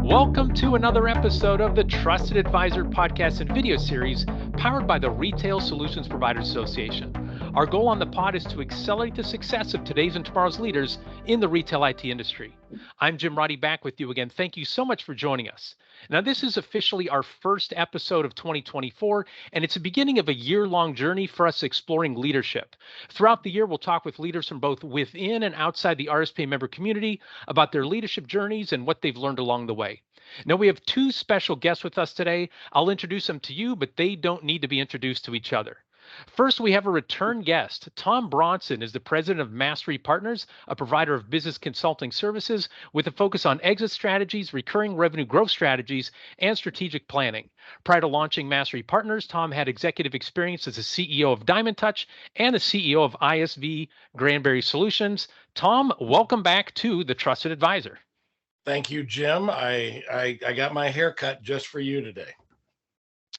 Welcome to another episode of the Trusted Advisor podcast and video series powered by the Retail Solutions Providers Association. Our goal on the pod is to accelerate the success of today's and tomorrow's leaders in the retail IT industry. I'm Jim Roddy, back with you again. Thank you so much for joining us. Now, this is officially our first episode of 2024, and it's the beginning of a year-long journey for us exploring leadership. Throughout the year, we'll talk with leaders from both within and outside the RSPA member community about their leadership journeys and what they've learned along the way. Now, we have two special guests with us today. I'll introduce them to you, but they don't need to be introduced to each other. First, we have a return guest. Tom Bronson is the president of Mastery Partners, a provider of business consulting services with a focus on exit strategies, recurring revenue growth strategies, and strategic planning. Prior to launching Mastery Partners, Tom had executive experience as the CEO of Diamond Touch and the CEO of ISV Granbury Solutions. Tom, welcome back to the Trusted Advisor. Thank you, Jim. I got my hair cut just for you today.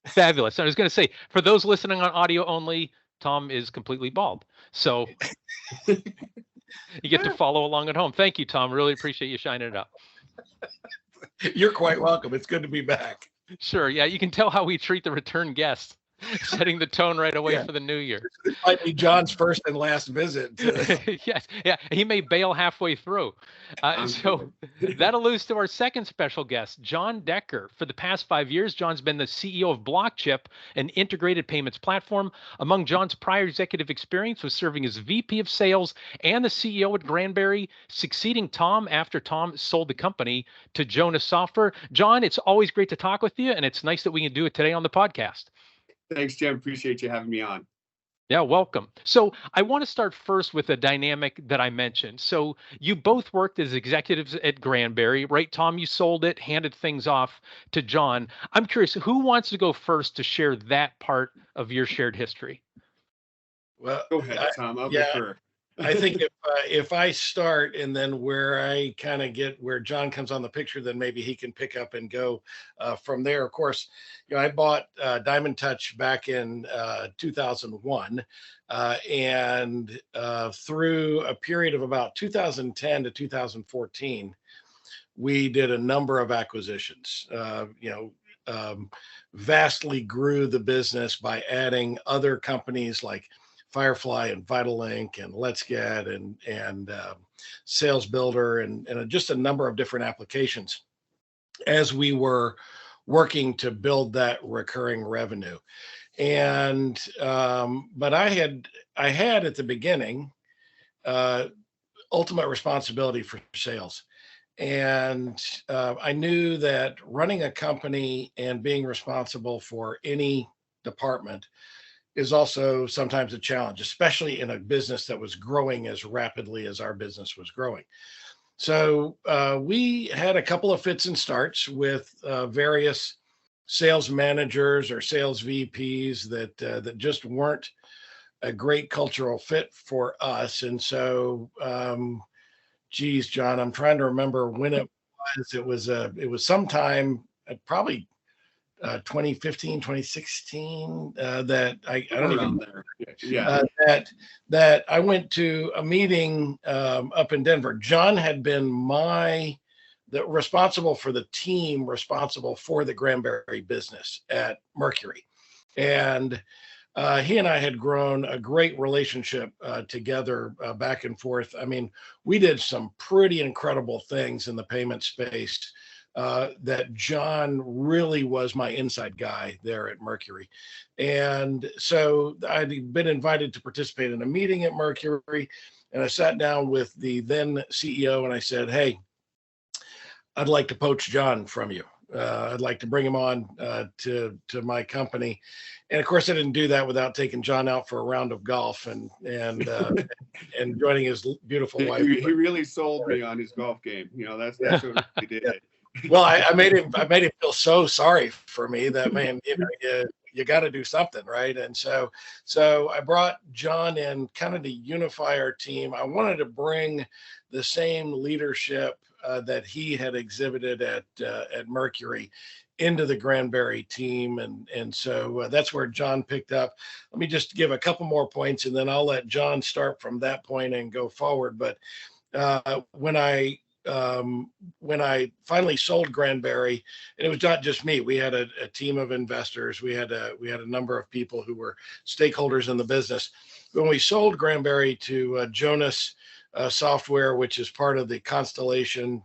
Fabulous. I was going to say, for those listening on audio only, Tom is completely bald. So you get to follow along at home. Thank you, Tom. Really appreciate you shining it up. You're quite welcome. It's good to be back. Sure. Yeah, you can tell how we treat the return guest, setting the tone right away for the new year. It might be John's first and last visit. Yes. Yeah. He may bail halfway through. So that alludes to our second special guest, Jon Decker. For the past 5 years, John's been the CEO of BlockChyp, an integrated payments platform. Among John's prior executive experience was serving as VP of Sales and the CEO at Granbury, succeeding Tom after Tom sold the company to Jonas Software. Jon, it's always great to talk with you, and it's nice that we can do it today on the podcast. Thanks, Jim. Appreciate you having me on. Yeah, welcome. So I want to start first with a dynamic that I mentioned. So you both worked as executives at Granbury, right? Tom, you sold it, handed things off to Jon. I'm curious, who wants to go first to share that part of your shared history? Well, go ahead, Tom. I'll defer. I think if I start and then where I kind of get where Jon comes on the picture, then maybe he can pick up and go from there. Of course, I bought Diamond Touch back in 2001, and through a period of about 2010 to 2014, we did a number of acquisitions. Vastly grew the business by adding other companies like Firefly and VitalLink and Let's Get and Sales Builder and just a number of different applications as we were working to build that recurring revenue. And but I had at the beginning ultimate responsibility for sales. And I knew that running a company and being responsible for any department is also sometimes a challenge, especially in a business that was growing as rapidly as our business was growing. So we had a couple of fits and starts with various sales managers or sales VPs that just weren't a great cultural fit for us. And so, geez, Jon, I'm trying to remember when it was. It was sometime probably 2015, 2016, that I don't even there. Yeah. That I went to a meeting up in Denver. Jon had been responsible for the team responsible for the Granbury business at Mercury. And he and I had grown a great relationship together back and forth. I mean, we did some pretty incredible things in the payment space. That Jon really was my inside guy there at Mercury. And so I'd been invited to participate in a meeting at Mercury, and I sat down with the then CEO and I said, hey, I'd like to poach Jon from you. I'd like to bring him on to my company. And of course, I didn't do that without taking Jon out for a round of golf and joining his beautiful wife. He really sold me on his golf game. That's what he did. Well, I made him feel so sorry for me that, man, you got to do something, right? And so I brought Jon in kind of to unify our team. I wanted to bring the same leadership that he had exhibited at Mercury into the Granbury team. And so that's where Jon picked up. Let me just give a couple more points, and then I'll let Jon start from that point and go forward. But when I when I finally sold Granbury, and it was not just me, we had a team of investors. We had a number of people who were stakeholders in the business. When we sold Granbury to Jonas Software, which is part of the Constellation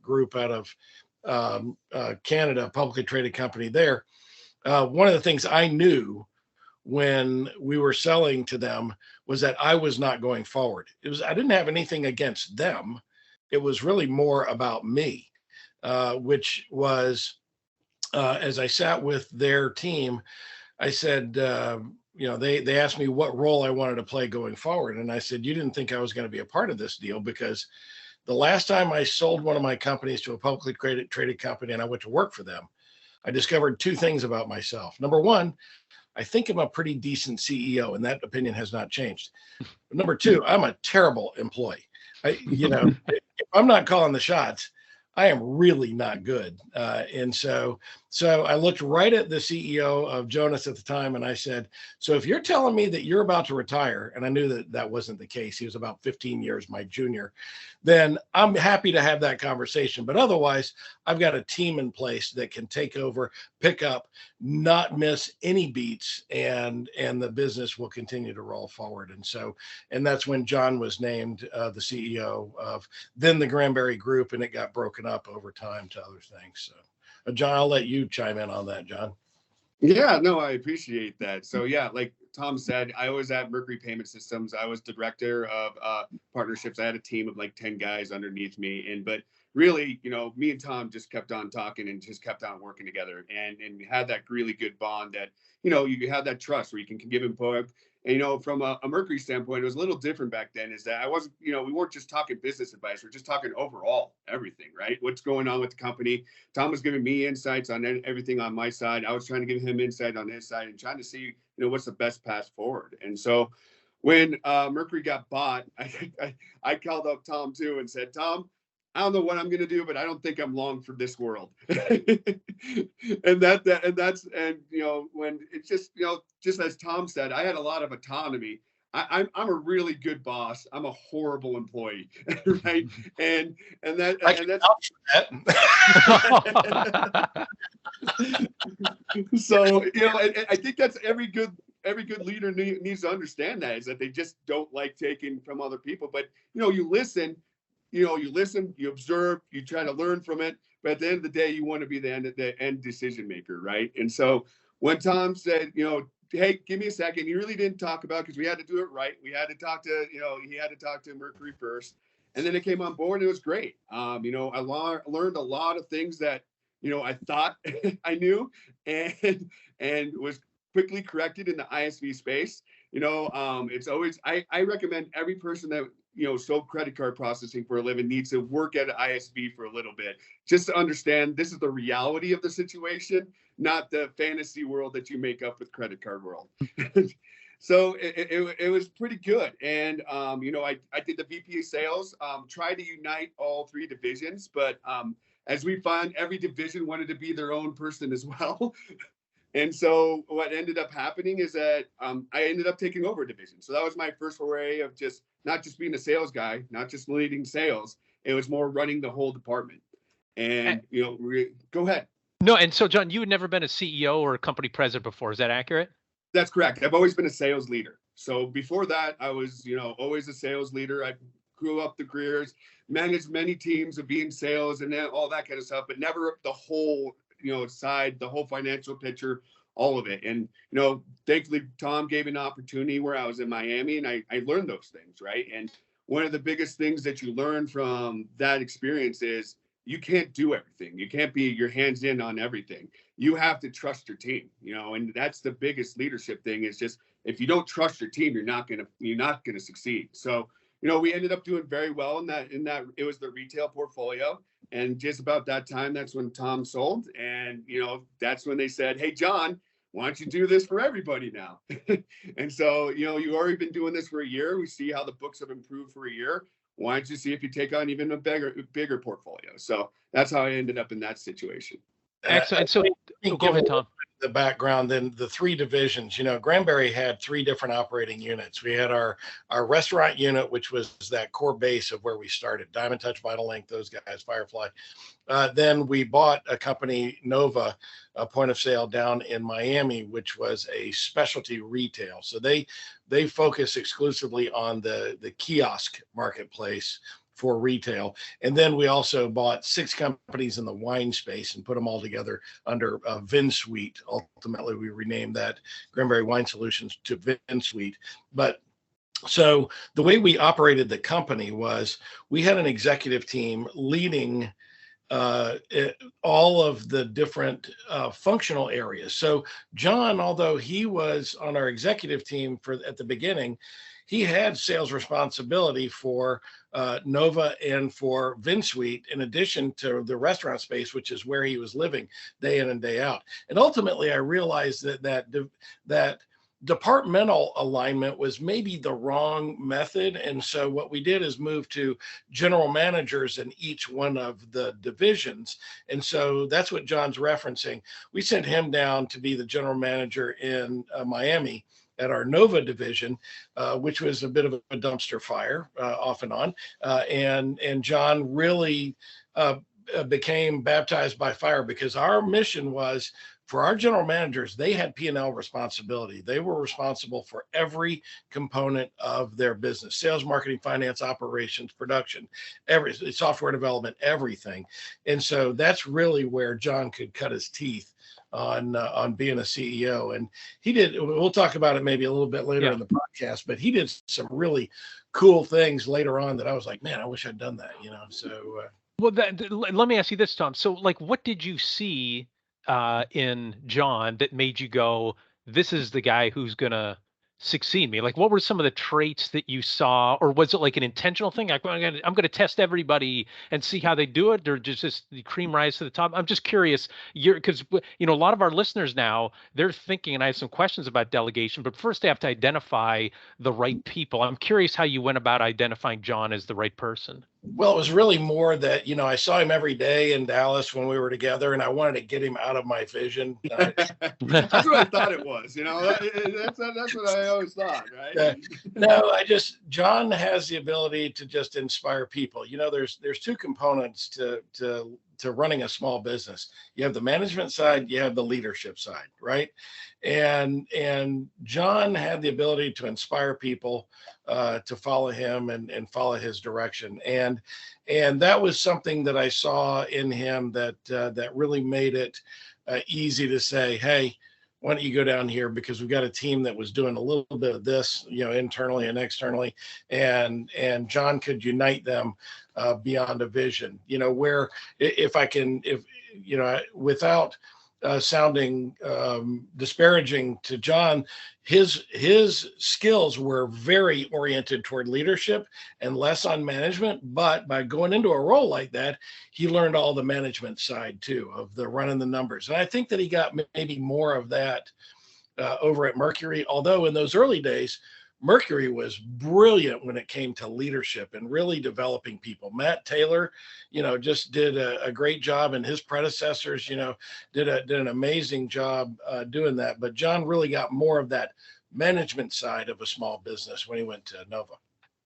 group out of Canada, publicly traded company there. One of the things I knew when we were selling to them was that I was not going forward. I didn't have anything against them. It was really more about me, which was, as I sat with their team, I said, they asked me what role I wanted to play going forward. And I said, you didn't think I was going to be a part of this deal, because the last time I sold one of my companies to a publicly traded company and I went to work for them, I discovered two things about myself. Number one, I think I'm a pretty decent CEO, and that opinion has not changed. But number two, I'm a terrible employee. If I'm not calling the shots, I am really not good. And so I looked right at the CEO of Jonas at the time, and I said, so if you're telling me that you're about to retire, and I knew that that wasn't the case, he was about 15 years my junior, then I'm happy to have that conversation. But otherwise, I've got a team in place that can take over, pick up, not miss any beats, and the business will continue to roll forward. And that's when Jon was named the CEO of then the Granbury Group, and it got broken up over time to other things. So, Jon, I'll let you chime in on that, Jon. Yeah, no, I appreciate that. So yeah, like Tom said, I was at Mercury Payment Systems. I was director of partnerships. I had a team of like 10 guys underneath me. But really, me and Tom just kept on talking and just kept on working together, and we had that really good bond that, you have that trust where you can give input. And, from a Mercury standpoint, it was a little different back then, is that I wasn't, we weren't just talking business advice. We're just talking overall everything, right? What's going on with the company. Tom was giving me insights on everything on my side. I was trying to give him insight on his side and trying to see, what's the best path forward. And so when Mercury got bought, I called up Tom too and said, Tom, I don't know what I'm going to do, but I don't think I'm long for this world. and when it's just, just as Tom said, I had a lot of autonomy. I'm a really good boss. I'm a horrible employee, right? And that's so, I think that's every good leader needs to understand that, is that they just don't like taking from other people. But, you listen. You listen, you observe, you try to learn from it. But at the end of the day, you want to be the end decision maker, right? And so when Tom said, hey, give me a second, he really didn't talk about, because we had to do it right. We had to talk to, he had to talk to Mercury first. And then it came on board, and it was great. I learned a lot of things that, I thought I knew, and was quickly corrected in the ISV space. It's always, I recommend every person that, sold credit card processing for a living needs to work at an ISV for a little bit, just to understand this is the reality of the situation, not the fantasy world that you make up with credit card world. So it was pretty good. And, I did the VP of sales, tried to unite all three divisions, but as we found, every division wanted to be their own person as well. And so what ended up happening is that I ended up taking over a division. So that was my first foray of not just being a sales guy, not just leading sales. It was more running the whole department. And, go ahead. No, and so, Jon, you had never been a CEO or a company president before. Is that accurate? That's correct. I've always been a sales leader. So before that, I was, always a sales leader. I grew up the careers, managed many teams of being sales and all that kind of stuff, but never the whole side, the whole financial picture, all of it. And, thankfully, Tom gave an opportunity where I was in Miami, and I learned those things, right? And one of the biggest things that you learn from that experience is you can't do everything. You can't be your hands in on everything. You have to trust your team, and that's the biggest leadership thing, is just, if you don't trust your team, you're not going to succeed. So, we ended up doing very well in that it was the retail portfolio. And just about that time, that's when Tom sold. And, that's when they said, hey, Jon, why don't you do this for everybody now? And so, you've already been doing this for a year. We see how the books have improved for a year. Why don't you see if you take on even a bigger portfolio? So that's how I ended up in that situation. Excellent. So go ahead, Tom. the background, then the three divisions. Granbury had three different operating units. We had our restaurant unit, which was that core base of where we started. Diamond Touch, Vital Link, those guys, Firefly. Then we bought a company, Nova, a point of sale down in Miami, which was a specialty retail. So they focus exclusively on the kiosk marketplace for retail. And then we also bought 6 companies in the wine space and put them all together under VinSuite. Ultimately, we renamed that Granbury Wine Solutions to VinSuite. But so the way we operated the company was we had an executive team leading all of the different functional areas. So Jon, although he was on our executive team at the beginning, he had sales responsibility for Nova and for VinSuite, in addition to the restaurant space, which is where he was living day in and day out. And ultimately, I realized that departmental alignment was maybe the wrong method. And so what we did is move to general managers in each one of the divisions. And so that's what Jon's referencing. We sent him down to be the general manager in Miami at our Nova division, which was a bit of a dumpster fire off and on. And Jon really became baptized by fire, because our mission was, for our general managers, they had P&L responsibility. They were responsible for every component of their business: sales, marketing, finance, operations, production, software development, everything. And so that's really where Jon could cut his teeth on being a CEO. And he did, we'll talk about it maybe a little bit later in the podcast, but he did some really cool things later on that I was like, man, I wish I'd done that, so. Well, let me ask you this, Tom. So like, what did you see in Jon that made you go, this is the guy who's going to succeed me? Like, what were some of the traits that you saw, or was it like an intentional thing? Like, I'm going to test everybody and see how they do it, or just the cream rise to the top? I'm just curious, because a lot of our listeners now, they're thinking, and I have some questions about delegation, but first they have to identify the right people. I'm curious how you went about identifying Jon as the right person. Well, it was really more that, I saw him every day in Dallas when we were together, and I wanted to get him out of my vision. That's what I thought it was, that's what I always thought, right? No, Jon has the ability to just inspire people. There's 2 components to running a small business. You have the management side, you have the leadership side, right? And Jon had the ability to inspire people to follow him and follow his direction. And that was something that I saw in him that really made it easy to say, hey, why don't you go down here? Because we've got a team that was doing a little bit of this, internally and externally, and Jon could unite them beyond a vision, where without sounding disparaging to Jon, his skills were very oriented toward leadership and less on management. But by going into a role like that, he learned all the management side too, of the running the numbers. And I think that he got maybe more of that over at Mercury. Although in those early days, Mercury was brilliant when it came to leadership and really developing people. Matt Taylor, just did a great job, and his predecessors, did an amazing job doing that. But Jon really got more of that management side of a small business when he went to Nova.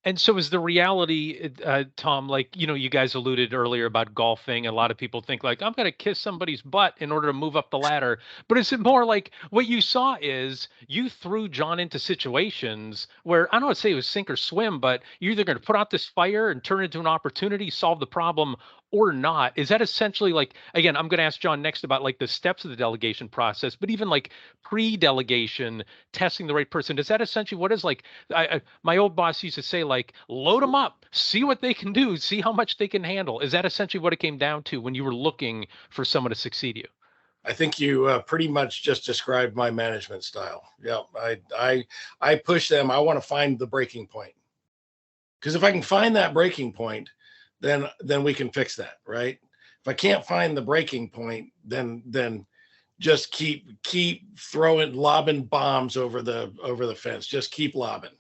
And so is the reality, Tom, like, you guys alluded earlier about golfing. A lot of people think like, I'm going to kiss somebody's butt in order to move up the ladder. But is it more like what you saw is you threw Jon into situations where, I don't want to say it was sink or swim, but you're either going to put out this fire and turn it into an opportunity, solve the problem, or not? Is that essentially like, again, I'm going to ask Jon next about like the steps of the delegation process, but even like pre-delegation, testing the right person, is that essentially what is like, my old boss used to say, like, load them up, see what they can do, see how much they can handle. Is that essentially what it came down to when you were looking for someone to succeed you? I think you pretty much just described my management style. Yeah, I push them. I want to find the breaking point, because if I can find that breaking point, then we can fix that, right? If I can't find the breaking point, then just keep lobbing bombs over the fence. Just keep lobbing.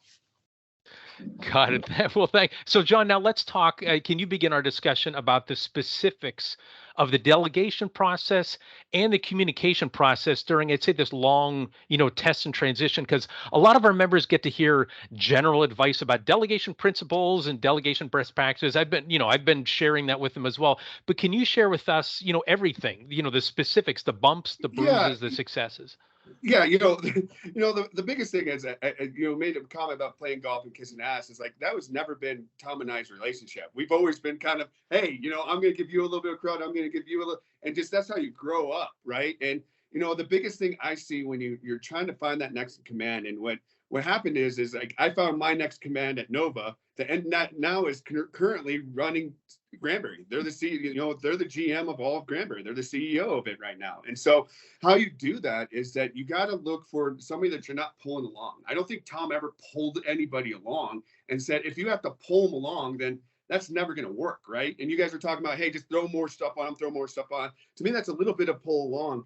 Got it. Well, so Jon, now let's talk. Can you begin our discussion about the specifics of the delegation process and the communication process during, I'd say, this long, test and transition? Because a lot of our members get to hear general advice about delegation principles and delegation best practices. I've been sharing that with them as well. But can you share with us, everything, the specifics, the bumps, the Yeah. bruises, the successes? Yeah, the biggest thing is, made a comment about playing golf and kissing ass. Is like that was never been Tom and I's relationship. We've always been kind of, hey, I'm going to give you a little bit of credit, I'm going to give you a little, and just that's how you grow up, right? And the biggest thing I see when you're trying to find that next in command, and what happened is like I found my next command at Nova, and that now is currently running Granbury. They're the CEO, they're the GM of all of Granbury. They're the CEO of it right now. And so how you do that is that you got to look for somebody that you're not pulling along. I don't think Tom ever pulled anybody along and said, if you have to pull them along, then that's never going to work, right? And you guys are talking about, hey, just throw more stuff on them, throw more stuff on. To me, that's a little bit of pull along.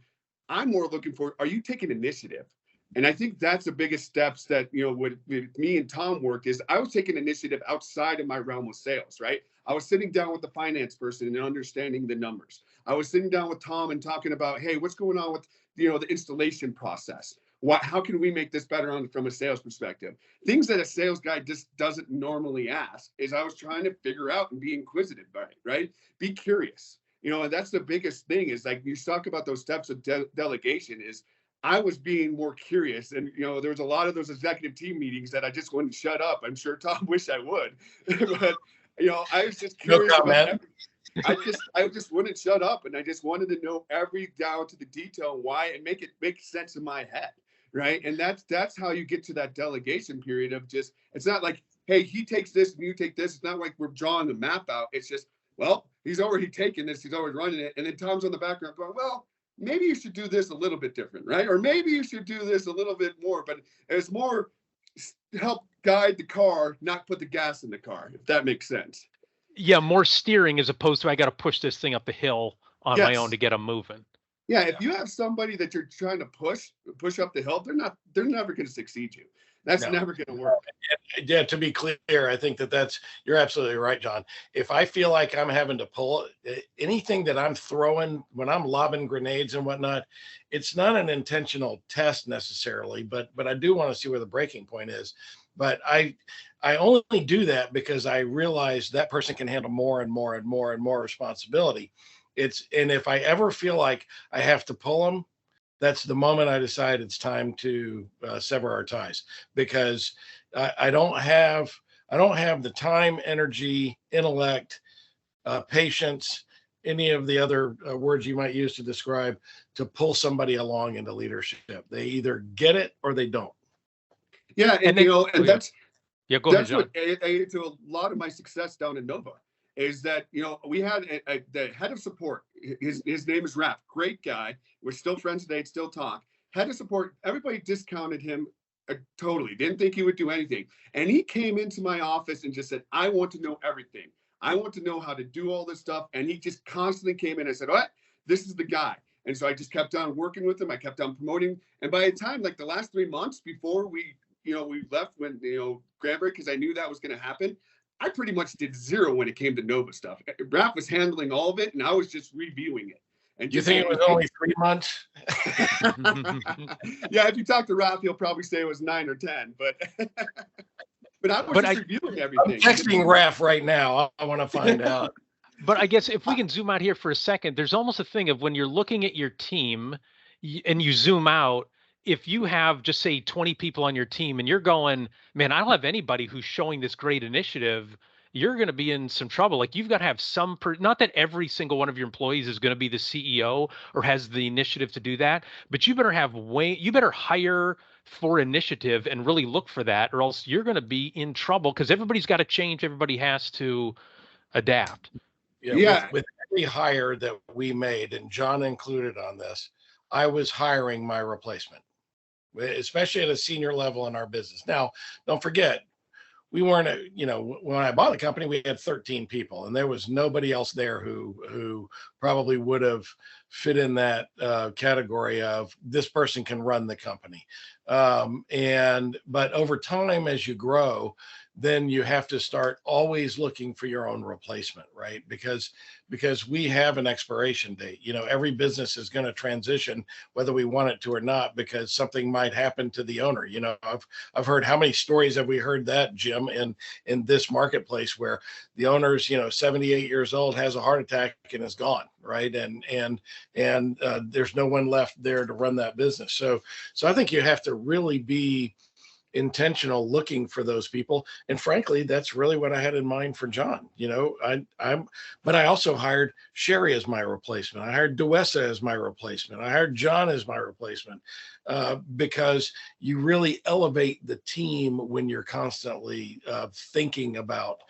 I'm more looking for, are you taking initiative? And I think that's the biggest steps that, with me and Tom worked is I was taking initiative outside of my realm of sales, right? I was sitting down with the finance person and understanding the numbers. I was sitting down with Tom and talking about, hey, what's going on with, the installation process? How can we make this better from a sales perspective? Things that a sales guy just doesn't normally ask is I was trying to figure out and be inquisitive about it, right? Be curious. And that's the biggest thing is like you talk about those steps of delegation is I was being more curious, and there was a lot of those executive team meetings that I just wouldn't shut up. I'm sure Tom wished I would, but I was just curious. No comment. I just wouldn't shut up, and I just wanted to know every down to the detail why and make it make sense in my head, right? And that's how you get to that delegation period of just. It's not like, hey, he takes this and you take this. It's not like we're drawing the map out. It's just, well, he's already taken this, he's already running it, and then Tom's on the background going, well, maybe you should do this a little bit different, right? Or maybe you should do this a little bit more, but it's more help guide the car, not put the gas in the car, if that makes sense. Yeah, more steering as opposed to I got to push this thing up the hill on my own to get them moving. Yeah, if you have somebody that you're trying to push up the hill, they're never going to succeed you. That's never going to work. Yeah, to be clear, I think you're absolutely right, Jon. If I feel like I'm having to pull anything that I'm throwing when I'm lobbing grenades and whatnot, it's not an intentional test necessarily, but I do want to see where the breaking point is. But I only do that because I realize that person can handle more and more and more and more responsibility. And if I ever feel like I have to pull them, that's the moment I decide it's time to sever our ties, because I don't have the time, energy, intellect, patience, any of the other words you might use to describe, to pull somebody along into leadership. They either get it or they don't. Yeah, and that's go ahead, Jon. What added to a lot of my success down in Nova. Is that we had the head of support. His name is Raph, great guy. We're still friends today, still talk. Head of support, everybody discounted him totally. Didn't think he would do anything. And he came into my office and just said, "I want to know everything. I want to know how to do all this stuff." And he just constantly came in and said, "All right, this is the guy." And so I just kept on working with him. I kept on promoting. And by the time, like the last 3 months before we left, when Granbury, because I knew that was going to happen, I pretty much did zero when it came to Nova stuff. Raph was handling all of it, and I was just reviewing it. And you think it was only 3 months? Yeah, if you talk to Raph, he'll probably say it was 9 or 10. But I was just reviewing everything. I'm texting Raph right now. I want to find out. But I guess if we can zoom out here for a second, there's almost a thing of when you're looking at your team and you zoom out, if you have just say 20 people on your team and you're going, man, I don't have anybody who's showing this great initiative, you're going to be in some trouble. Like you've got to have not that every single one of your employees is going to be the CEO or has the initiative to do that, but you better hire for initiative and really look for that, or else you're going to be in trouble because everybody's got to change. Everybody has to adapt. Yeah. With every hire that we made, and Jon included on this, I was hiring my replacement, especially at a senior level in our business. Now, don't forget, we weren't, when I bought the company, we had 13 people, and there was nobody else there who probably would have fit in that category of this person can run the company. But over time, as you grow, then you have to start always looking for your own replacement, right? Because we have an expiration date. Every business is going to transition, whether we want it to or not, because something might happen to the owner. I've heard, how many stories have we heard that, Jim, in this marketplace, where the owner's 78 years old, has a heart attack, and is gone, right? And there's no one left there to run that business. So I think you have to really be intentional looking for those people. And frankly, that's really what I had in mind for Jon. But I also hired Sherry as my replacement. I hired DeWessa as my replacement. I hired Jon as my replacement, because you really elevate the team when you're constantly thinking about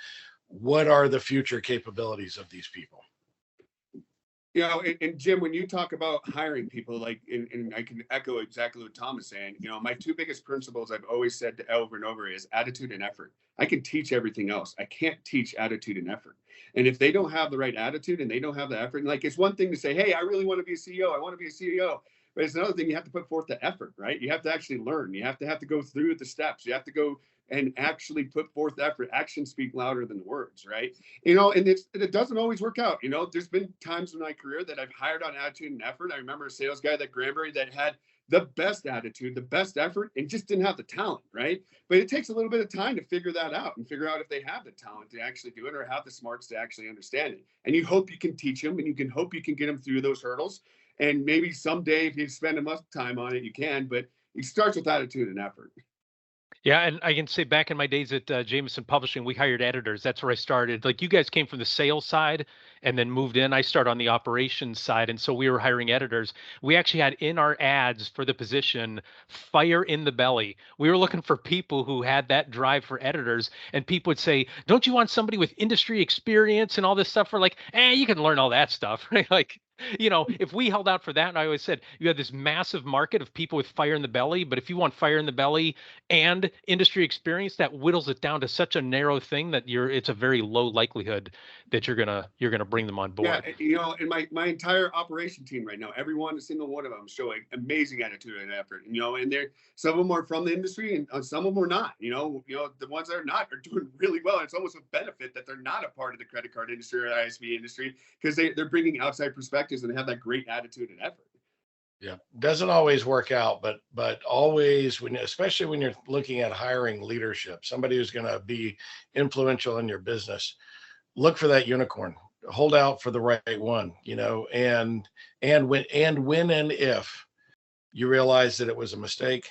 what are the future capabilities of these people. And Jim, when you talk about hiring people, and I can echo exactly what Tom is saying, my two biggest principles I've always said over and over is attitude and effort. I can teach everything else. I can't teach attitude and effort. And if they don't have the right attitude and they don't have the effort, and it's one thing to say, hey, I really want to be a CEO. I want to be a CEO. But it's another thing, you have to put forth the effort, right? You have to actually learn. You have to go through the steps. You have to go and actually put forth effort. Actions speak louder than words, right? And it doesn't always work out. There's been times in my career that I've hired on attitude and effort. I remember a sales guy at Granbury that had the best attitude, the best effort, and just didn't have the talent, right? But it takes a little bit of time to figure that out and figure out if they have the talent to actually do it or have the smarts to actually understand it. And you hope you can teach them, and you can hope you can get them through those hurdles. And maybe someday, if you spend enough time on it, you can, but it starts with attitude and effort. Yeah, and I can say back in my days at Jameson Publishing, we hired editors. That's where I started. Like, you guys came from the sales side and then moved in. I started on the operations side, and so we were hiring editors. We actually had in our ads for the position, fire in the belly. We were looking for people who had that drive for editors, and people would say, don't you want somebody with industry experience and all this stuff? We're like, you can learn all that stuff, right? Like, if we held out for that, and I always said, you have this massive market of people with fire in the belly, but if you want fire in the belly and industry experience, that whittles it down to such a narrow thing that it's a very low likelihood that you're gonna bring them on board. Yeah, and my entire operation team right now, every single one of them showing amazing attitude and effort. And they're, some of them are from the industry, and some of them are not. The ones that are not are doing really well. And it's almost a benefit that they're not a part of the credit card industry or ISV industry, because they're bringing outside perspectives and have that great attitude and effort. Yeah, doesn't always work out, but always, especially when you're looking at hiring leadership, somebody who's going to be influential in your business, look for that unicorn. Hold out for the right one, and when and if you realize that it was a mistake,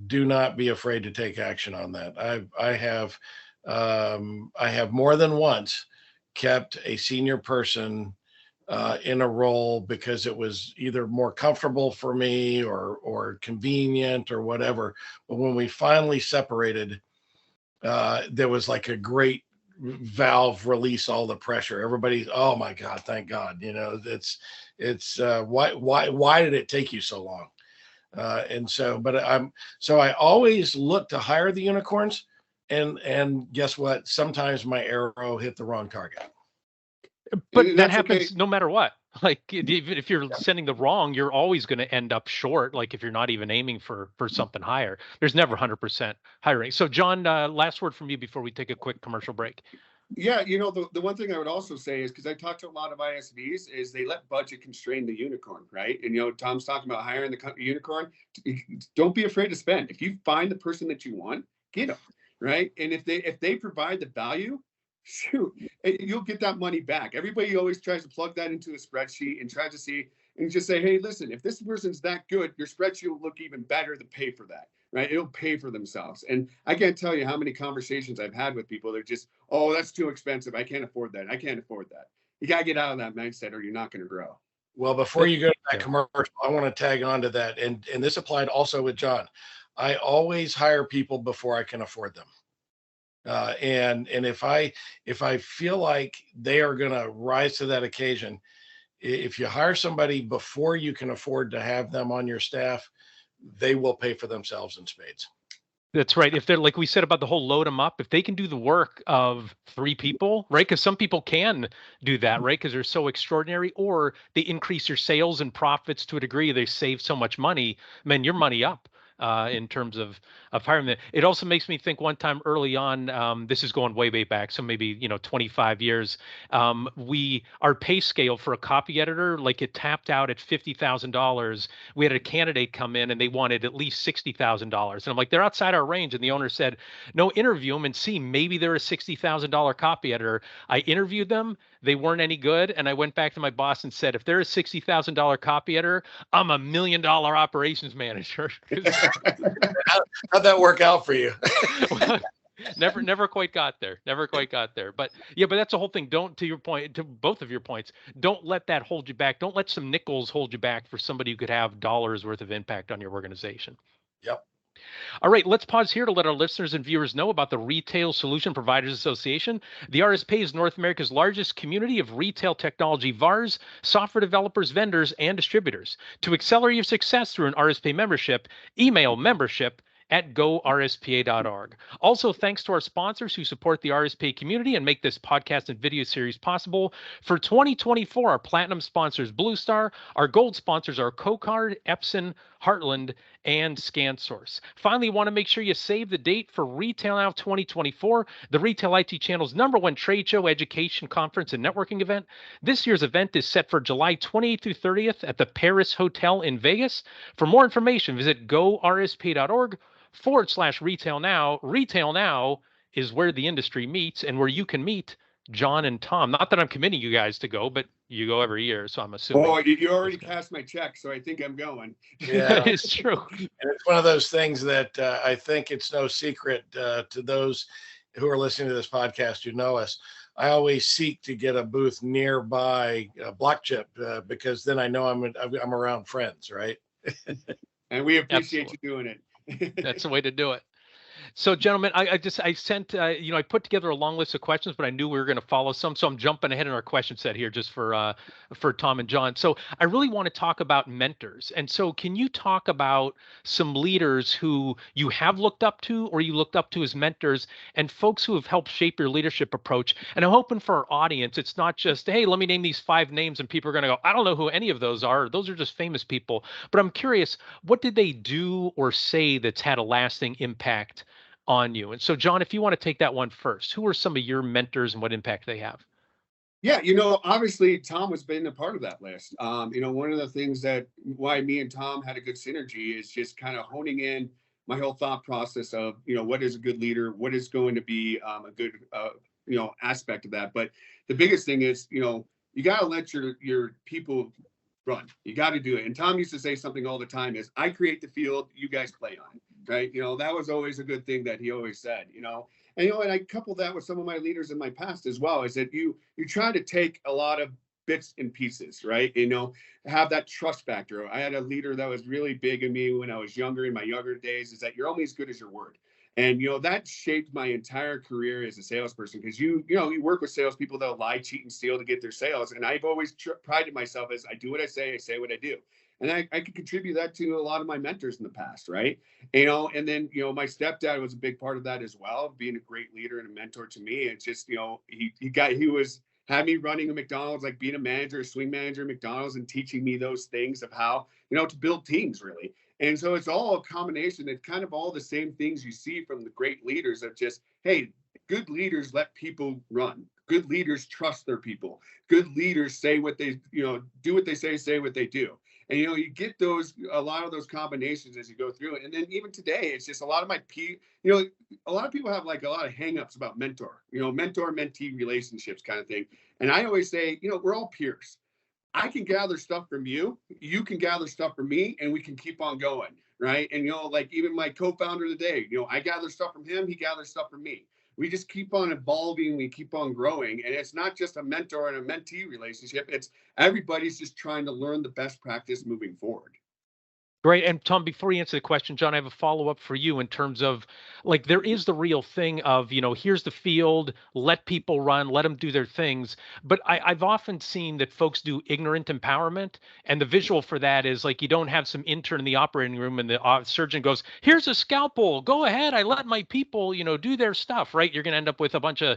do not be afraid to take action on that. I have more than once kept a senior person in a role because it was either more comfortable for me or convenient or whatever. But when we finally separated, there was like a great valve release all the pressure. Everybody, oh my God, thank God. It's why did it take you so long? So I always look to hire the unicorns, and guess what? Sometimes my arrow hit the wrong target. But that happens no matter what. Like, even if you're sending the wrong, you're always going to end up short. Like, if you're not even aiming for something higher, there's never 100% hiring. So Jon, last word from you before we take a quick commercial break. Yeah, the one thing I would also say is, because I talked to a lot of ISVs, is they let budget constrain the unicorn, right? And Tom's talking about hiring the unicorn. Don't be afraid to spend. If you find the person that you want, get them, right? And if they provide the value, shoot, you'll get that money back. Everybody always tries to plug that into a spreadsheet and tries to see and just say, hey, listen, if this person's that good, your spreadsheet will look even better to pay for that, right? It'll pay for themselves. And I can't tell you how many conversations I've had with people that are just, oh, that's too expensive. I can't afford that. I can't afford that. You got to get out of that mindset or you're not going to grow. Well, before you go to that commercial, I want to tag on to that. And this applied also with Jon. I always hire people before I can afford them. And if I feel like they are going to rise to that occasion, if you hire somebody before you can afford to have them on your staff, they will pay for themselves in spades. That's right. If they're, like we said about the whole load them up, if they can do the work of 3 people, right? Because some people can do that, right? Because they're so extraordinary, or they increase your sales and profits to a degree, they save so much money, man, you're money up. in terms of hiring them. It also makes me think one time early on, this is going way back, so maybe 25 years. Our pay scale for a copy editor, like it tapped out at $50,000. We had a candidate come in and they wanted at least $60,000, and I'm like, they're outside our range. And the owner said, no, interview them and see, maybe they're a $60,000 copy editor. I interviewed them. They weren't any good. And I went back to my boss and said, if they're a $60,000 copy editor, I'm $1 million operations manager. How'd that work out for you? Well, never quite got there. But yeah, but that's the whole thing. Don't, to your point, to both of your points, don't let that hold you back. Don't let some nickels hold you back for somebody who could have dollars worth of impact on your organization. Yep. All right, let's pause here to let our listeners and viewers know about the Retail Solution Providers Association. The RSPA is North America's largest community of retail technology VARs, software developers, vendors, and distributors. To accelerate your success through an RSPA membership, email membership@gorspa.org. Also, thanks to our sponsors who support the RSPA community and make this podcast and video series possible. For 2024, our platinum sponsors Blue Star, our gold sponsors are CoCard, Epson, Heartland, and ScanSource. Finally, want to make sure you save the date for Retail Now 2024, the Retail IT Channel's #1 trade show, education, conference, and networking event. This year's event is set for July 28th through 30th at the Paris Hotel in Vegas. For more information, visit gorspa.org/Retail Now. Retail Now is where the industry meets and where you can meet Jon and Tom. Not that I'm committing you guys to go, but you go every year, so I'm assuming. Oh, you already cast my check, so I think I'm going. Yeah, it's true. And it's one of those things that I think it's no secret to those who are listening to this podcast who know us. I always seek to get a booth nearby BlockChyp because then I know I'm around friends, right? And we appreciate you doing it. That's the way to do it. So, gentlemen, I sent, I put together a long list of questions, but I knew we were going to follow some. So I'm jumping ahead in our question set here just for Tom and Jon. So I really want to talk about mentors. And so can you talk about some leaders who you have looked up to or you looked up to as mentors and folks who have helped shape your leadership approach? And I'm hoping for our audience, it's not just, hey, let me name these 5 names and people are going to go, I don't know who any of those are. Those are just famous people. But I'm curious, what did they do or say that's had a lasting impact on you? And so, Jon, if you want to take that one first, who are some of your mentors and what impact they have? Yeah, obviously Tom has been a part of that list. One of the things why me and Tom had a good synergy is just kind of honing in my whole thought process of, what is a good leader, what is going to be a good, aspect of that. But the biggest thing is, you got to let your people run. You got to do it. And Tom used to say something all the time is, I create the field, you guys play on it. Right. That was always a good thing that he always said, and, and I coupled that with some of my leaders in my past as well, is that you try to take a lot of bits and pieces, right? Have that trust factor. I had a leader that was really big in me when I was younger, in my younger days, is that you're only as good as your word. And, that shaped my entire career as a salesperson, because you work with salespeople that'll lie, cheat, and steal to get their sales. And I've always prided myself as I do what I say what I do. And I could contribute that to a lot of my mentors in the past, right? And then, my stepdad was a big part of that as well, being a great leader and a mentor to me. It's just, he had me running a McDonald's, like being a manager, a swing manager at McDonald's, and teaching me those things of how, to build teams, really. And so it's all a combination. It's kind of all the same things you see from the great leaders of just, hey, good leaders let people run. Good leaders trust their people. Good leaders say what they, do what they say what they do. And, you get a lot of those combinations as you go through it. And then even today, it's just a lot of a lot of people have like a lot of hangups about mentor-mentee relationships kind of thing. And I always say, we're all peers. I can gather stuff from you. You can gather stuff from me, and we can keep on going. Right. And, like even my co-founder today, I gather stuff from him. He gathers stuff from me. We just keep on evolving. We keep on growing. And it's not just a mentor and a mentee relationship. It's everybody's just trying to learn the best practice moving forward. Great. And Tom, before you answer the question, Jon, I have a follow-up for you in terms of, like, there is the real thing of, here's the field, let people run, let them do their things. But I've often seen that folks do ignorant empowerment. And the visual for that is like, you don't have some intern in the operating room and the surgeon goes, here's a scalpel, go ahead. I let my people, do their stuff, right? You're going to end up with a bunch of,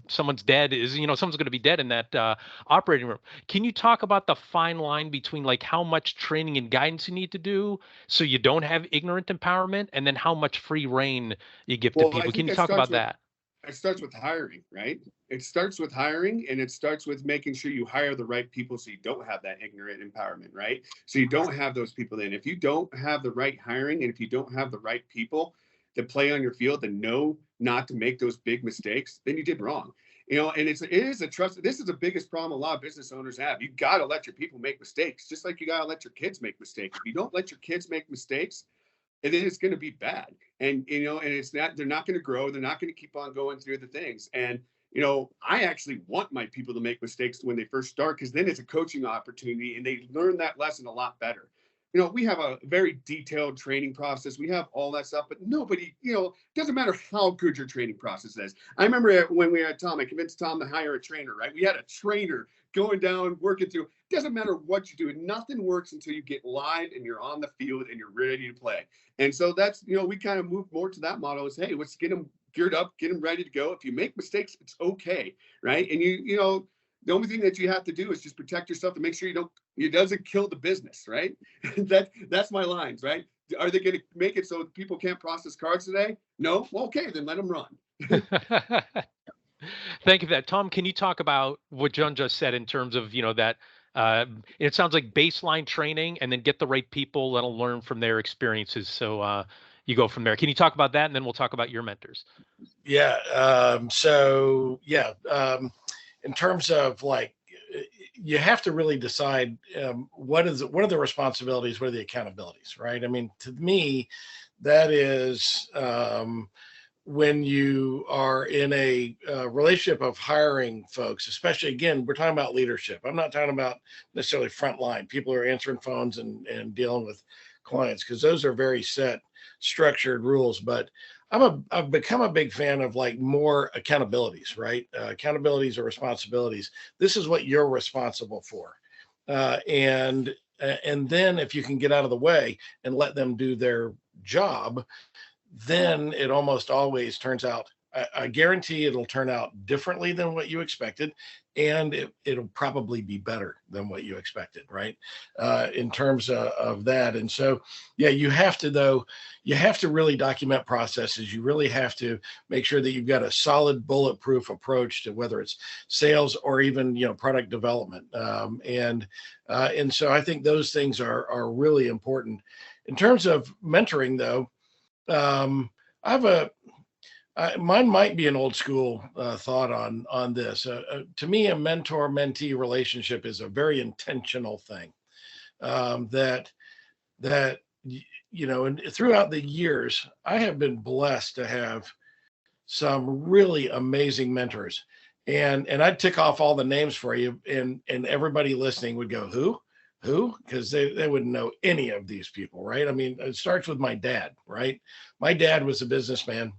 someone's dead someone's going to be dead in that operating room. Can you talk about the fine line between like how much training and guidance you need to do so you don't have ignorant empowerment, and then how much free reign you give to Well, I people? think Can you that talk starts about with that? it starts with hiring, right? It starts with hiring, and it starts with making sure you hire the right people so you don't have that ignorant empowerment, right? So you don't have those people then. If you don't have the right hiring, and if you don't have the right people that play on your field and know not to make those big mistakes, then you did wrong. And it is a trust. This is the biggest problem a lot of business owners have. You got to let your people make mistakes, just like you got to let your kids make mistakes. If you don't let your kids make mistakes, and then it's going to be bad. And it's not, they're not going to grow, they're not going to keep on going through the things. And I actually want my people to make mistakes when they first start, because then it's a coaching opportunity and they learn that lesson a lot better. We have a very detailed training process, we have all that stuff, but nobody, doesn't matter how good your training process is. I remember when we had Tom, I convinced Tom to hire a trainer, right? We had a trainer going down, working through. Doesn't matter what you do, nothing works until you get live and you're on the field and you're ready to play. And so that's, we kind of move more to that model is, hey, let's get them geared up, get them ready to go. If you make mistakes, it's okay, right? And the only thing that you have to do is just protect yourself to make sure it doesn't kill the business, right? That's my lines, right? Are they going to make it so people can't process cards today? No? Well, okay, then let them run. Thank you for that. Tom, can you talk about what Jon just said in terms of, that it sounds like baseline training and then get the right people that'll learn from their experiences. So you go from there. Can you talk about that? And then we'll talk about your mentors. Yeah. In terms of you have to really decide what are the responsibilities, what are the accountabilities, right? I mean, to me, that is when you are in a relationship of hiring folks, especially, again, we're talking about leadership. I'm not talking about necessarily frontline people who are answering phones and dealing with clients, because those are very set, structured rules. But I've become a big fan of more accountabilities, right? Accountabilities or responsibilities. This is what you're responsible for. And then if you can get out of the way and let them do their job, then it almost always turns out, I guarantee it'll turn out differently than what you expected. And it'll probably be better than what you expected, right? In terms of that. And so, yeah, you have to really document processes. You really have to make sure that you've got a solid bulletproof approach to whether it's sales or even, product development. And so I think those things are really important. In terms of mentoring, though, mine might be an old school thought on this. To me, a mentor-mentee relationship is a very intentional thing. And throughout the years, I have been blessed to have some really amazing mentors, and I'd tick off all the names for you, and everybody listening would go, who? Because they wouldn't know any of these people, right? I mean, it starts with my dad, right? My dad was a businessman,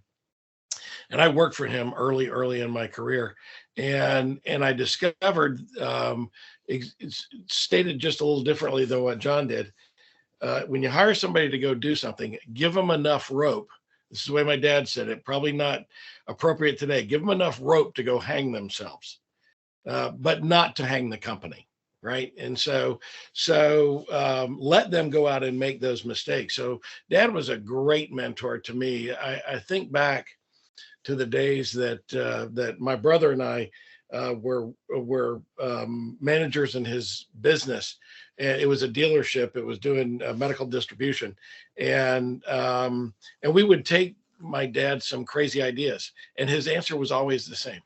and I worked for him early in my career. And I discovered, it's stated just a little differently than what Jon did. When you hire somebody to go do something, give them enough rope. This is the way my dad said it, probably not appropriate today. Give them enough rope to go hang themselves, but not to hang the company. Right. And so let them go out and make those mistakes. So Dad was a great mentor to me. I think back to the days that my brother and I were managers in his business. And it was a dealership. It was doing medical distribution. And we would take my dad some crazy ideas. And his answer was always the same.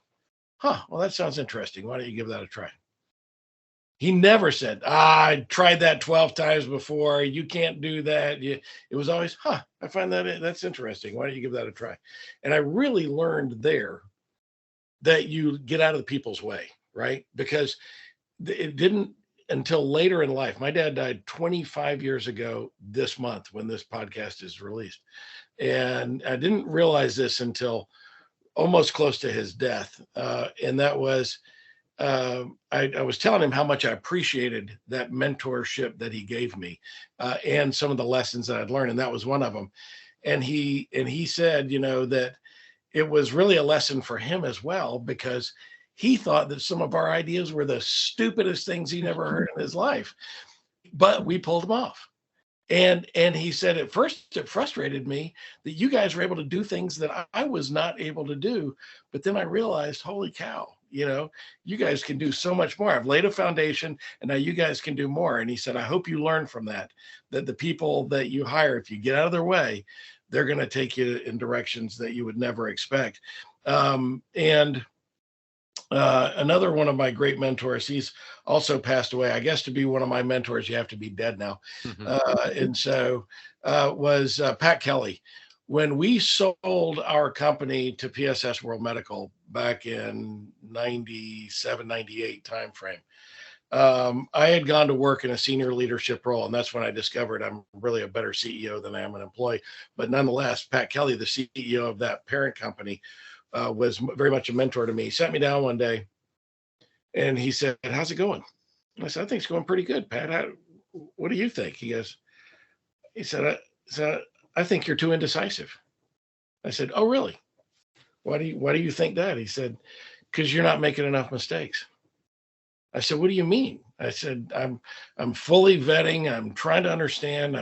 Well, that sounds interesting. Why don't you give that a try? He never said, I tried that 12 times before. You can't do that. It was always, I find that's interesting. Why don't you give that a try? And I really learned there that you get out of the people's way, right? Because it didn't until later in life. My dad died 25 years ago this month when this podcast is released. And I didn't realize this until almost close to his death. And that was, I was telling him how much I appreciated that mentorship that he gave me, and some of the lessons that I'd learned, and that was one of them. And he said, that it was really a lesson for him as well, because he thought that some of our ideas were the stupidest things he never heard in his life, but we pulled them off. And he said, at first it frustrated me that you guys were able to do things that I was not able to do. But then I realized, holy cow, you guys can do so much more. I've laid a foundation and now you guys can do more. And he said, I hope you learn from that the people that you hire, if you get out of their way, they're going to take you in directions that you would never expect. And another one of my great mentors, he's also passed away. I guess to be one of my mentors, you have to be dead now. And so was Pat Kelly. When we sold our company to PSS World Medical back in 97, 98 timeframe, I had gone to work in a senior leadership role, and that's when I discovered I'm really a better CEO than I am an employee. But nonetheless, Pat Kelly, the CEO of that parent company, was very much a mentor to me. He sat me down one day and he said, how's it going? And I said, I think it's going pretty good, Pat. What do you think? He said, I think you're too indecisive. I said, oh, really? Why do you think that? He said, because you're not making enough mistakes. I said, what do you mean? I said, I'm fully vetting. I'm trying to understand.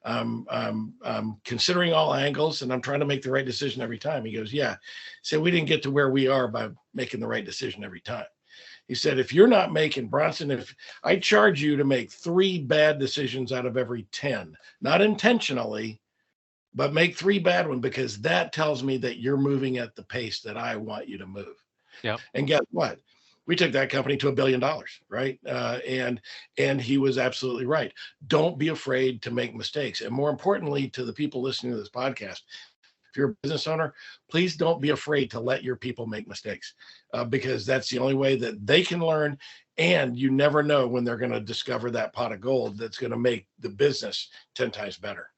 I'm considering all angles, and I'm trying to make the right decision every time. He goes, yeah. He said, we didn't get to where we are by making the right decision every time. He said, if you're not making, Bronson, if I charge you to make 3 bad decisions out of every 10, not intentionally, but make 3 bad ones, because that tells me that you're moving at the pace that I want you to move. Yeah. And guess what? We took that company to $1 billion, right? And he was absolutely right. Don't be afraid to make mistakes. And more importantly, to the people listening to this podcast, if you're a business owner, please don't be afraid to let your people make mistakes, because that's the only way that they can learn. And you never know when they're going to discover that pot of gold that's going to make the business 10 times better.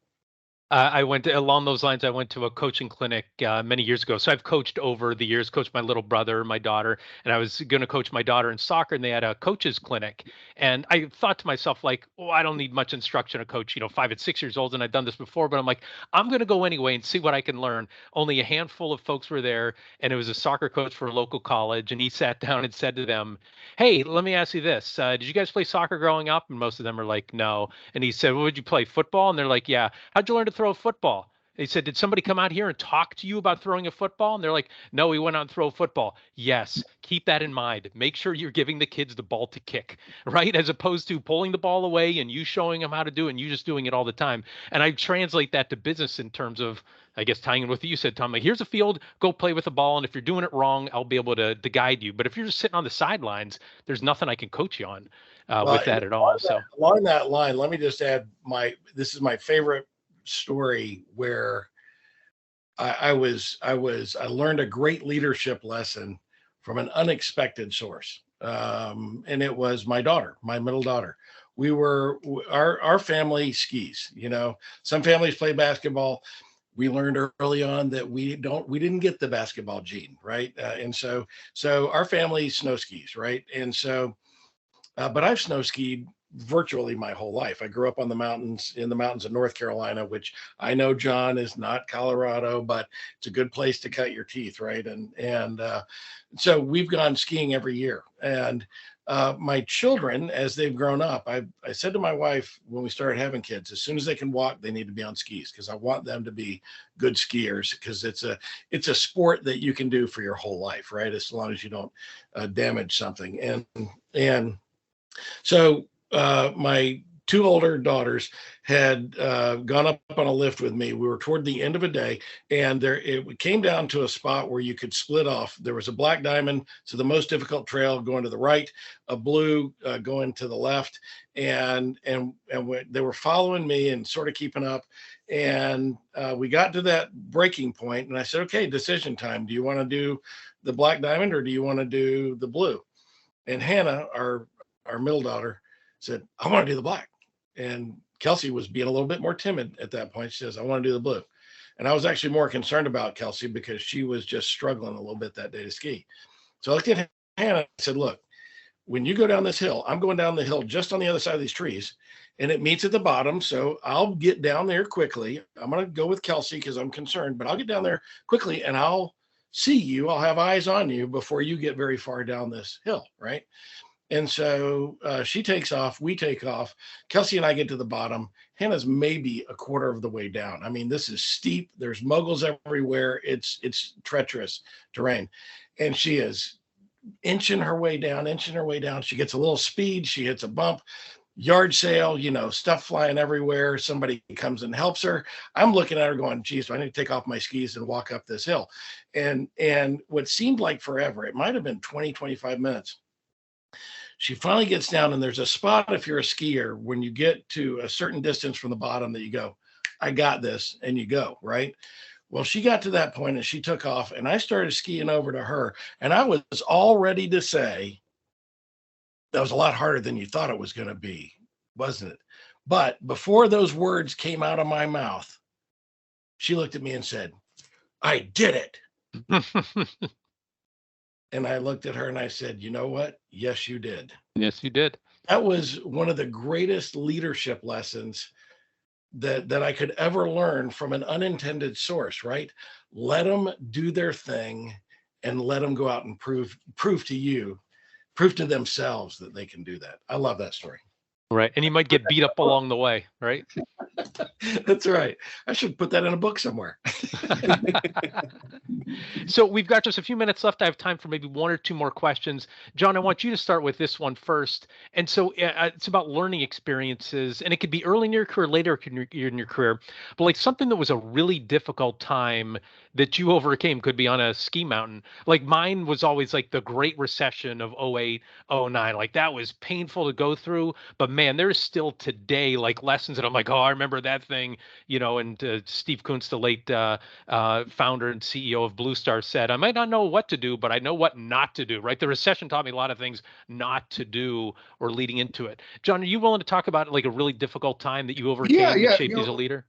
Along those lines, I went to a coaching clinic many years ago. So I've coached over the years, coached my little brother, my daughter, and I was going to coach my daughter in soccer, and they had a coaches clinic. And I thought to myself, like, oh, I don't need much instruction to coach, 5 and 6 years old, and I've done this before, but I'm like, I'm going to go anyway and see what I can learn. Only a handful of folks were there, and it was a soccer coach for a local college, and he sat down and said to them, hey, let me ask you this. Did you guys play soccer growing up? And most of them were like, no. And he said, well, would you play football? And they're like, yeah. How'd you learn to throw a football? He said, did somebody come out here and talk to you about throwing a football? And they're like, no, we went out and throw a football. Yes, keep that in mind. Make sure you're giving the kids the ball to kick, right? As opposed to pulling the ball away and you showing them how to do it and you just doing it all the time. And I translate that to business in terms of, I guess, tying in with what you said, Tom, like, here's a field, go play with the ball. And if you're doing it wrong, I'll be able to guide you. But if you're just sitting on the sidelines, there's nothing I can coach you on with that at all. So along that line, let me just add this is my favorite story where I learned a great leadership lesson from an unexpected source. And it was my daughter, my middle daughter. Our family skis, some families play basketball. We learned early on that we didn't get the basketball gene, right? And so our family snow skis, right? And so, but I've snow skied virtually my whole life. I grew up in the mountains of North Carolina, which I know, John, is not Colorado, but it's a good place to cut your teeth, right? And so we've gone skiing every year. And my children, as they've grown up, I said to my wife when we started having kids, as soon as they can walk, they need to be on skis, because I want them to be good skiers, because it's a sport that you can do for your whole life, right? As long as you don't damage something. And so my 2 older daughters had gone up on a lift with me. We were toward the end of a day, and it came down to a spot where you could split off. There was a black diamond, so the most difficult trail going to the right, a blue going to the left, and they were following me and sort of keeping up. And we got to that breaking point, and I said, okay, decision time. Do you want to do the black diamond or do you want to do the blue? And Hannah, our middle daughter, said, I want to do the black. And Kelsey was being a little bit more timid at that point. She says, I want to do the blue. And I was actually more concerned about Kelsey because she was just struggling a little bit that day to ski. So I looked at Hannah and said, look, when you go down this hill, I'm going down the hill just on the other side of these trees, and it meets at the bottom. So I'll get down there quickly. I'm going to go with Kelsey because I'm concerned, but I'll get down there quickly and I'll see you. I'll have eyes on you before you get very far down this hill, right? And so she takes off, we take off. Kelsey and I get to the bottom. Hannah's maybe a quarter of the way down. I mean, this is steep. There's moguls everywhere. It's treacherous terrain. And she is inching her way down, inching her way down. She gets a little speed. She hits a bump, yard sale, stuff flying everywhere. Somebody comes and helps her. I'm looking at her going, geez, I need to take off my skis and walk up this hill. And what seemed like forever, it might have been 20, 25 minutes. She finally gets down, and there's a spot, if you're a skier, when you get to a certain distance from the bottom, that you go, I got this, and you go, right? Well, she got to that point and she took off, and I started skiing over to her, and I was all ready to say, that was a lot harder than you thought it was going to be, wasn't it? But before those words came out of my mouth, she looked at me and said, I did it. And I looked at her and I said, you know what? Yes, you did. Yes, you did. That was one of the greatest leadership lessons that I could ever learn from an unintended source, right? Let them do their thing and let them go out and prove to themselves that they can do that. I love that story. Right. And you might get beat up along the way, right? That's right. I should put that in a book somewhere. So we've got just a few minutes left. I have time for maybe one or two more questions. Jon, I want you to start with this one first. And so it's about learning experiences, and it could be early in your career, later in your career, but like something that was a really difficult time that you overcame. Could be on a ski mountain. Like mine was always like the Great Recession of 08, 09. Like that was painful to go through, but man, there's still today like lessons that I'm like, oh, I remember that thing, and Steve Kuntz, the late founder and CEO of Blue Star, said, I might not know what to do, but I know what not to do, right? The recession taught me a lot of things not to do or leading into it. Jon, are you willing to talk about like a really difficult time that you overcame that shaped you as a leader?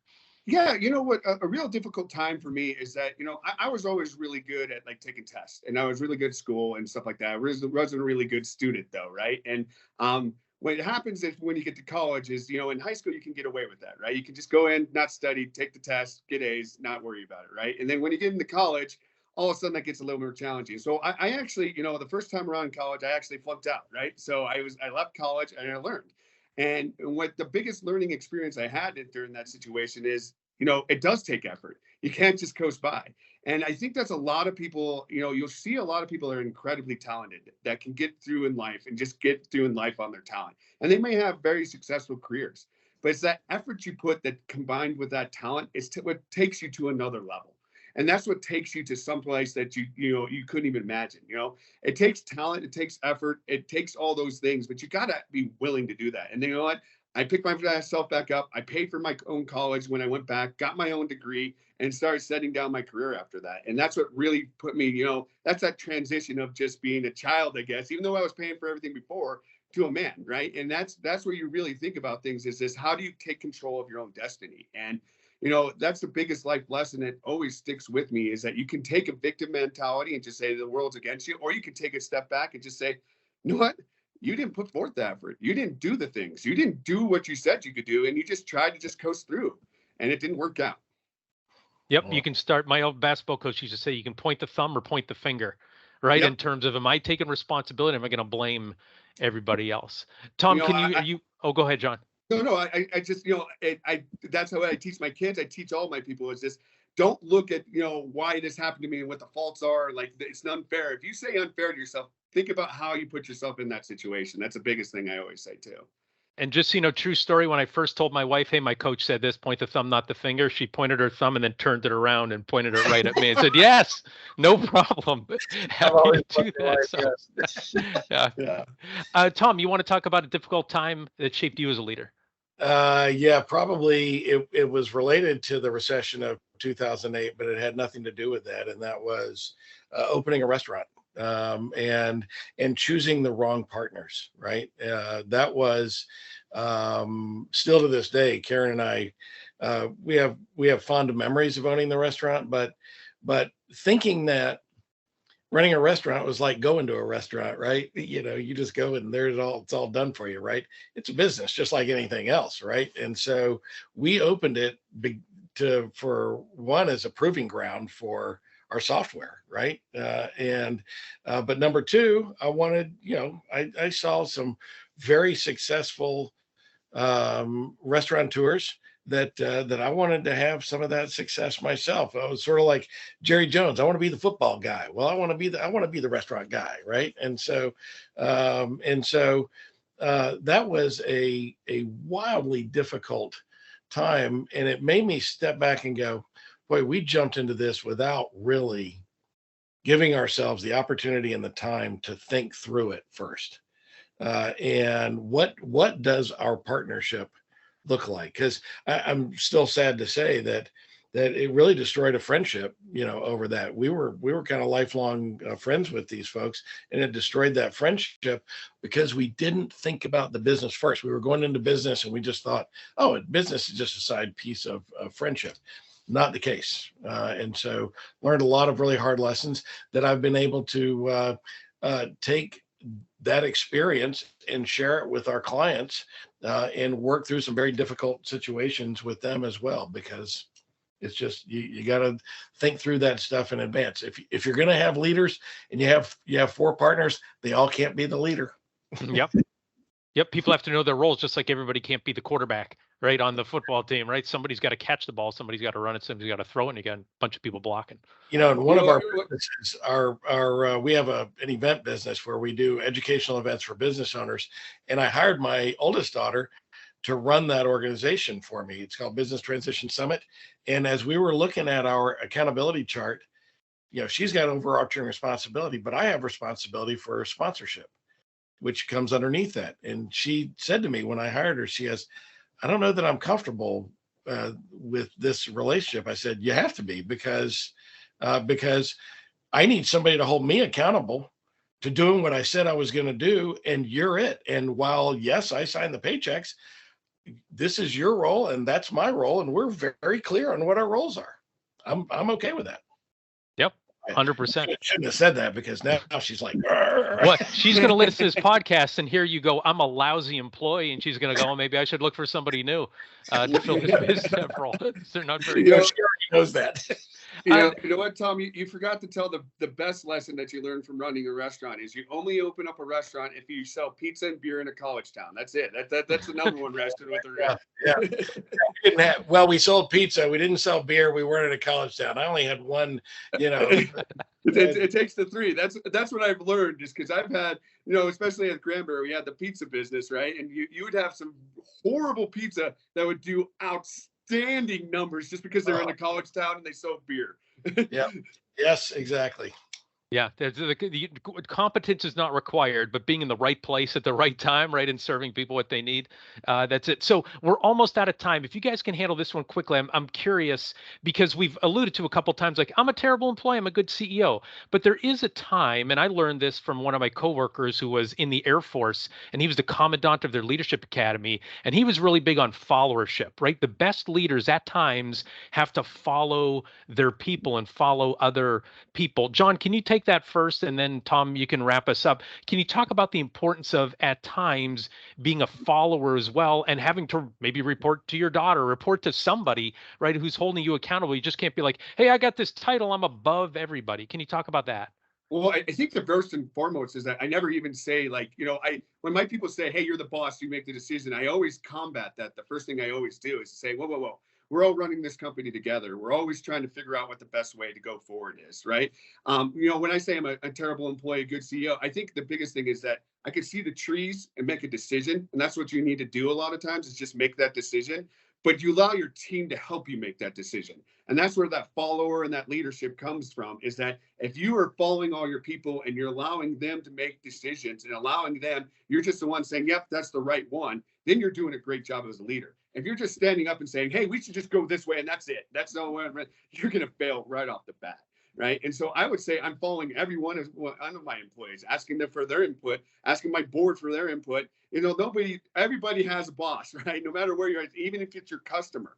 Yeah, you know what? A real difficult time for me is that, I was always really good at like taking tests, and I was really good at school and stuff like that. I wasn't a really good student though, right? And what happens is when you get to college is, in high school, you can get away with that, right? You can just go in, not study, take the test, get A's, not worry about it, right? And then when you get into college, all of a sudden that gets a little more challenging. So I actually, the first time around in college, I actually flunked out, right? So I left college and I learned. And what the biggest learning experience I had during that situation is, it does take effort. You can't just coast by. And I think that's a lot of people, you'll see a lot of people that are incredibly talented that can get through in life and just get through in life on their talent. And they may have very successful careers, but it's that effort you put that combined with that talent is what takes you to another level. And that's what takes you to someplace that you couldn't even imagine. It takes talent, it takes effort, it takes all those things, but you got to be willing to do that. And then, you know what? I picked myself back up. I paid for my own college when I went back, got my own degree, and started setting down my career after that. And that's what really put me, that's that transition of just being a child, I guess, even though I was paying for everything before, to a man, right? And that's where you really think about things, is this: how do you take control of your own destiny? And that's the biggest life lesson that always sticks with me, is that you can take a victim mentality and just say the world's against you, or you can take a step back and just say, you know what? You didn't put forth the effort. You didn't do the things. You didn't do what you said you could do, and you just tried to just coast through, and it didn't work out. Yep. You can start. My old basketball coach used to say, you can point the thumb or point the finger, right? Yep. In terms of, am I taking responsibility? Am I going to blame everybody else? Tom, go ahead, Jon. No, I just, that's how I teach my kids. I teach all my people, is just, don't look at, why this happened to me and what the faults are. Like, it's unfair. If you say unfair to yourself, think about how you put yourself in that situation. That's the biggest thing I always say too. And just, true story, when I first told my wife, hey, my coach said this, point the thumb, not the finger, she pointed her thumb and then turned it around and pointed it right at me and said, yes, no problem. Happy to do that. So, yeah. Tom, you want to talk about a difficult time that shaped you as a leader? Yeah, probably it was related to the recession of 2008, but it had nothing to do with that. And that was opening a restaurant. And choosing the wrong partners, right? That was still to this day, Karen and I, we have fond memories of owning the restaurant, but thinking that running a restaurant was like going to a restaurant, right? You just go and it's all done for you, right? It's a business just like anything else, right? And so we opened it for one, as a proving ground for our software, right? But number two, I wanted, I saw some very successful restaurateurs that I wanted to have some of that success myself. I was sort of like Jerry Jones. I want to be the football guy. Well, I want to be the restaurant guy, right? That was a wildly difficult time, and it made me step back and go, boy, we jumped into this without really giving ourselves the opportunity and the time to think through it first. And what does our partnership look like? Because I'm still sad to say that it really destroyed a friendship, over that. We were kind of lifelong friends with these folks, and it destroyed that friendship because we didn't think about the business first. We were going into business and we just thought, oh, business is just a side piece of friendship. Not the case. And so learned a lot of really hard lessons that I've been able to take that experience and share it with our clients, and work through some very difficult situations with them as well, because it's just, you got to think through that stuff in advance. If you're going to have leaders and you have 4 partners, they all can't be the leader. Yep. People have to know their roles, just like everybody can't be the quarterback, right? On the football team, right? Somebody's got to catch the ball, somebody's got to run it, somebody's got to throw it, and you got a bunch of people blocking. And one of our businesses, we have an event business where we do educational events for business owners. And I hired my oldest daughter to run that organization for me. It's called Business Transition Summit. And as we were looking at our accountability chart, she's got overarching responsibility, but I have responsibility for sponsorship, which comes underneath that. And she said to me when I hired her, she goes, I don't know that I'm comfortable with this relationship. I said, you have to be, because I need somebody to hold me accountable to doing what I said I was going to do. And you're it. And while, yes, I sign the paychecks, this is your role and that's my role. And we're very clear on what our roles are. I'm okay with that. Yep. 100%. Shouldn't have said that, because now she's like, what? She's going to listen to this podcast and hear you go, I'm a lousy employee. And she's going to go, oh, maybe I should look for somebody new to fill this business role. They're not very good. She already knows that. You know what, Tom, you forgot to tell the best lesson that you learned from running a restaurant is you only open up a restaurant if you sell pizza and beer in a college town. That's it. That's the number one restaurant with the Yeah. We sold pizza. We didn't sell beer. We weren't in a college town. I only had one, It takes the 3. That's what I've learned, is because I've had, especially at Granbury, we had the pizza business, right? And you would have some horrible pizza that would do outstanding numbers just because they're in a college town and they sold beer. Yeah. Yes, exactly. Yeah, the competence is not required, but being in the right place at the right time, right, and serving people what they need, that's it. So we're almost out of time. If you guys can handle this one quickly, I'm curious, because we've alluded to a couple of times, like, I'm a terrible employee, I'm a good CEO. But there is a time, and I learned this from one of my coworkers who was in the Air Force, and he was the commandant of their leadership academy, and he was really big on followership, right? The best leaders at times have to follow their people and follow other people. Jon, can you take that first, and then Tom, you can wrap us up. Can you talk about the importance of, at times, being a follower as well, and having to maybe report to your daughter, report to somebody, right, who's holding you accountable? You just can't be like, hey, I got this title, I'm above everybody. Can you talk about that? Well, I think the first and foremost is that I never even say, like, when my people say, hey, you're the boss, you make the decision, I always combat that. The first thing I always do is say, whoa. We're all running this company together. We're always trying to figure out what the best way to go forward is, right? When I say I'm a terrible employee, a good CEO, I think the biggest thing is that I could see the trees and make a decision. And that's what you need to do a lot of times, is just make that decision. But you allow your team to help you make that decision. And that's where that follower and that leadership comes from, is that if you are following all your people and you're allowing them to make decisions and allowing them, you're just the one saying, yep, that's the right one, then you're doing a great job as a leader. If you're just standing up and saying, hey, we should just go this way and that's it, that's no way, you're going to fail right off the bat. Right. And so I would say I'm following every one of my employees, asking them for their input, asking my board for their input. Everybody has a boss, right? No matter where you're at, even if it's your customer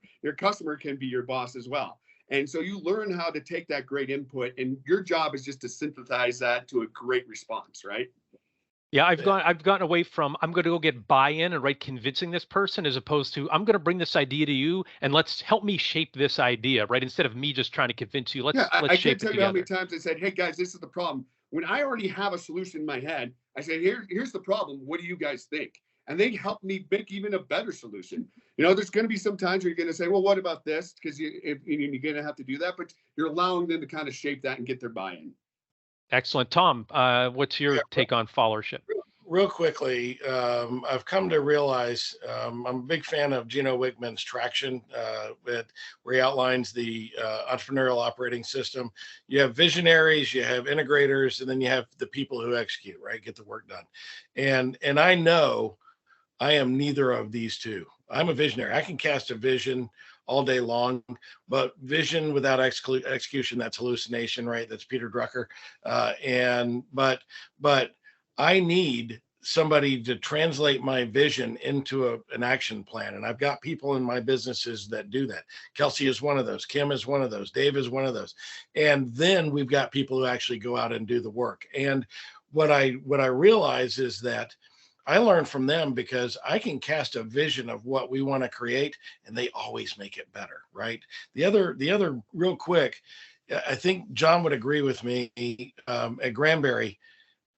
can be your boss as well. And so you learn how to take that great input, and your job is just to synthesize that to a great response, right? Yeah, I've gotten away from I'm going to go get buy-in and convincing this person as opposed to I'm going to bring this idea to you and let's help me shape this idea, right? Instead of me just trying to convince you, Yeah, let's I can't shape it tell you how many together. times I said, "Hey guys, this is the problem." When I already have a solution in my head, I said, "Here's the problem. What do you guys think?" And they help me make even a better solution. There's going to be some times where you're going to say, "Well, what about this?" Because you're going to have to do that, but you're allowing them to kind of shape that and get their buy-in. Excellent. Tom, what's your take on followership? Real quickly, I've come to realize I'm a big fan of Gino Wickman's Traction, where he outlines the entrepreneurial operating system. You have visionaries, you have integrators, and then you have the people who execute, right? Get the work done. And I know I am neither of these two. I'm a visionary. I can cast a vision all day long, but vision without execution, that's hallucination, right? That's Peter Drucker. But I need somebody to translate my vision into an action plan. And I've got people in my businesses that do that. Kelsey is one of those. Kim is one of those. Dave is one of those. And then we've got people who actually go out and do the work. And what I realize is that I learn from them because I can cast a vision of what we want to create, and they always make it better, right? The other real quick, I think Jon would agree with me. At Granbury,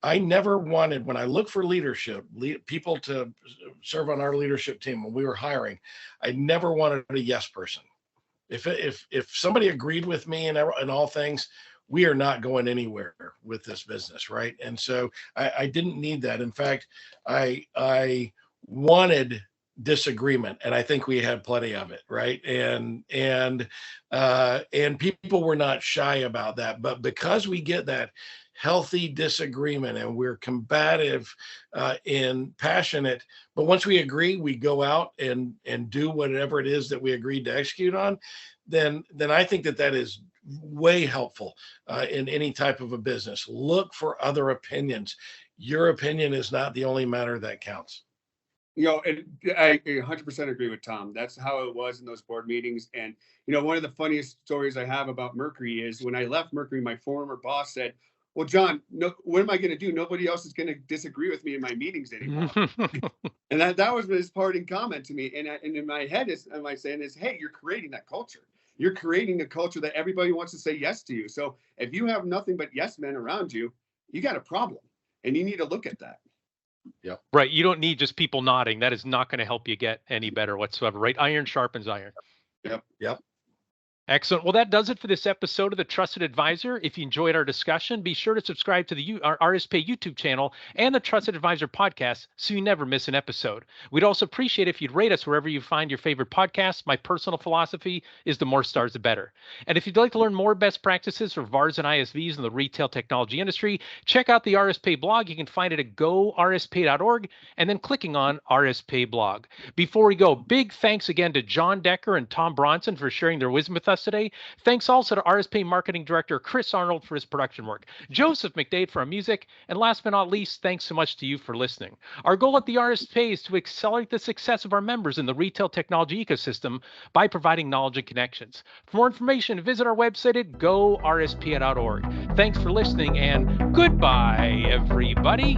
I never wanted, when I look for leadership, people to serve on our leadership team when we were hiring, I never wanted a yes person. If somebody agreed with me in all things, we are not going anywhere with this business, right? And so I didn't need that. In fact, I wanted disagreement, and I think we had plenty of it, right? And people were not shy about that. But because we get that healthy disagreement and we're combative and passionate, but once we agree, we go out and do whatever it is that we agreed to execute on, then I think that is way helpful in any type of a business. Look for other opinions. Your opinion is not the only matter that counts. And I 100% agree with Tom. That's how it was in those board meetings. And, one of the funniest stories I have about Mercury is when I left Mercury, my former boss said, "Well, Jon, what am I going to do? Nobody else is going to disagree with me in my meetings anymore." And that was his parting comment to me. And in my head, am I saying is, hey, you're creating that culture. You're creating a culture that everybody wants to say yes to you. So if you have nothing but yes men around you, you got a problem, and you need to look at that. Yep. Right. You don't need just people nodding. That is not going to help you get any better whatsoever, right? Iron sharpens iron. Yep. Excellent. Well, that does it for this episode of The Trusted Advisor. If you enjoyed our discussion, be sure to subscribe to our RSPA YouTube channel and the Trusted Advisor podcast so you never miss an episode. We'd also appreciate if you'd rate us wherever you find your favorite podcasts. My personal philosophy is the more stars, the better. And if you'd like to learn more best practices for VARs and ISVs in the retail technology industry, check out the RSPA blog. You can find it at gorspa.org and then clicking on RSPA blog. Before we go, big thanks again to Jon Decker and Tom Bronson for sharing their wisdom with us today. Thanks also to RSPA Marketing Director Chris Arnold for his production work, Joseph McDade for our music, and last but not least, thanks so much to you for listening. Our goal at the RSPA is to accelerate the success of our members in the retail technology ecosystem by providing knowledge and connections. For more information, visit our website at gorspa.org. Thanks for listening, and goodbye, everybody.